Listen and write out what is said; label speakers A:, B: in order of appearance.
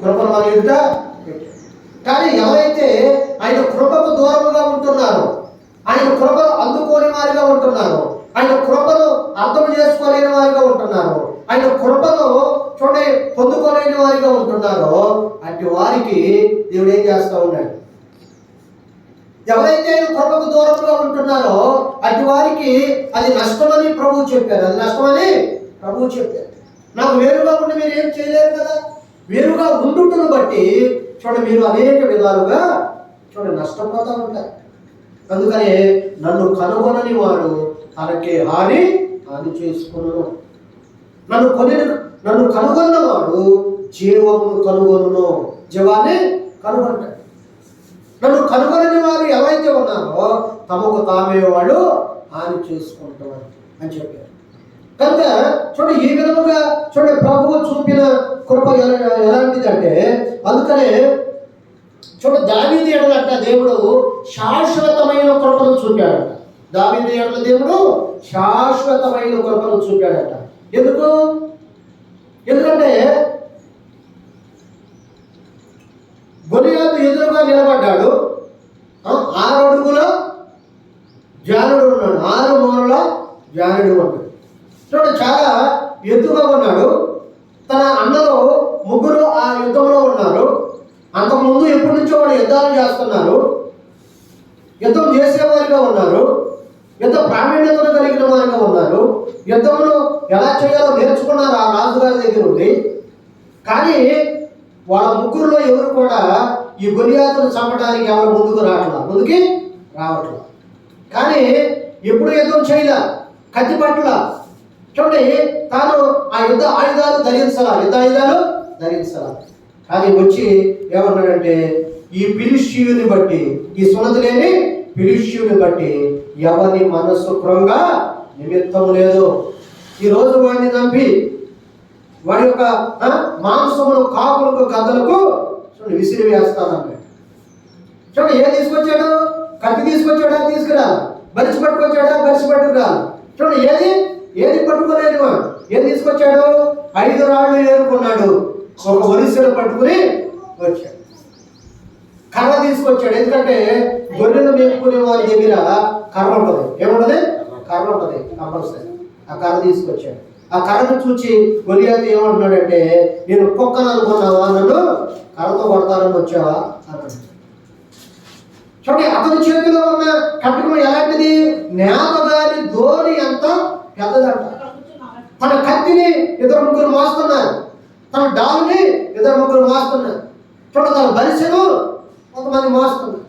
A: కృపను మన ఎదుట పెట్టాడు. కానీ ఎవరైతే ఆయన కృపకు దూరముగా ఉంటున్నారో, ఆయన కృపను అందుకోని వారిగా ఉంటున్నారో, ఆయన కృపను అర్థం చేసుకోలేని వారిగా ఉంటున్నారో, ఆయన కృపను పొందుకోలేని వారిగా ఉంటున్నారో, అట్టి వారికి దేవుడు ఏం చేస్తూ ఉన్నాడు? ఎవరైతే కృపకు దూరంగా ఉంటున్నారో అటు వారికి అది నష్టమని ప్రభువు చెప్పారు. అది నష్టమని ప్రభువు చెప్పారు. నాకు వేరుగా ఉండి మీరు ఏం చేయలేరు కదా. వేరుగా ఉండుటను బట్టి మీరు అనేక విధాలుగా నష్టపోతూ ఉంటారు. అందుకనే నన్ను కనుగొనని వాడు తనకే హాని చేసుకును. నన్ను కనుగొన్నవాడు జీవమును కనుగొను. జీవాన్ని కనుగొంటాడు. నన్ను కనుగొనని వారు ఎవరైతే ఉన్నారో తమకు తామే వాడు హాని చేసుకుంటారు అని చెప్పారు. కనుక ఈ విధముగా ప్రభువు చూపిన కృప ఎలాంటిదంటే, అందుకనే దావీదు ఎడలంట దేవుడు శాశ్వతమైన కృపను చూపాడట. దావీదు ఎడల దేవుడు శాశ్వతమైన కృపను చూపాడట. ఎందుకంటే గొలియాతు ఎదురుగా నిలబడ్డాడు. 6 అడుగుల జానుడు ఉన్నాడు, 6 మూరల జానుడు ఉన్నాడు. చాలా ఎత్తుగా ఉన్నాడు. తన అన్నలో 3 ఆ యుద్ధంలో ఉన్నారు. అంతకుముందు ఎప్పటి నుంచో వాడు యుద్ధాలు చేస్తున్నారు. యుద్ధం చేసేవారిగా ఉన్నారు. యుద్ధ ప్రావీణ్యతను కలిగిన వారిగా ఉన్నారు. యుద్ధమును ఎలా చేయాలో నేర్చుకున్నారు ఆ రాజుగారి దగ్గర ఉంది. కానీ వాళ్ళ 3లో ఎవరు కూడా ఈ గొలియాతును చంపడానికి ఎవరు ముందుకు రావట్లేదు. కానీ ఎప్పుడు యుద్ధం చేయలే, కత్తి పట్ల తాను ఆ యుద్ధ ఆయుధాలు ధరించాల. కానీ వచ్చి ఏమన్నాడంటే, ఈ ఫిలిష్తీయుని బట్టి, ఈ సున్నతి లేని ఫిలిష్తీయుని బట్టి ఎవరి మనస్సు కృంగా నిమిత్తం లేదు. ఈరోజు వాడిని చంపి వాడి యొక్క మాంసమును కాకులకు గద్దలకు విసిరి వేస్తానన్నాడు. ఏం తీసుకొచ్చాడు? కత్తి తీసుకొచ్చాడా? తీసుకురా. బలిసి పట్టుకొచ్చాడా? బలిసి పట్టుకురా. ఏది పట్టుకోలేని వాడు ఏం తీసుకొచ్చాడు? 5 రాళ్ళు ఏరుకున్నాడు. ఒక ఒరిస్సును పట్టుకుని వచ్చాడు. కర్ర తీసుకొచ్చాడు. ఎందుకంటే గొర్రెలు మేపుకునే వారి దగ్గర కర్ర ఉంటుంది. ఏముంటది? కర్ర ఉంటుంది కంపల్సరీ. ఆ కర్ర తీసుకొచ్చాడు. ఆ కర్రను చూచి గొలియాతు ఏమంటున్నాడంటే, నేను కుక్కను అనుకున్నావా? నన్ను కర్రతో కొడతానని వచ్చావా అన్నాడు. అతని చేతిలో ఉన్న కట్టుకుని ఎలాంటిది? నేతగాని ధోని ఎంత పెద్దదంట. తన కత్తిని 2-3 మోస్తున్నారు. తన డాలుని 2-3 మోస్తున్నారు. తన బలిసెను కొంతమంది మోస్తున్నారు.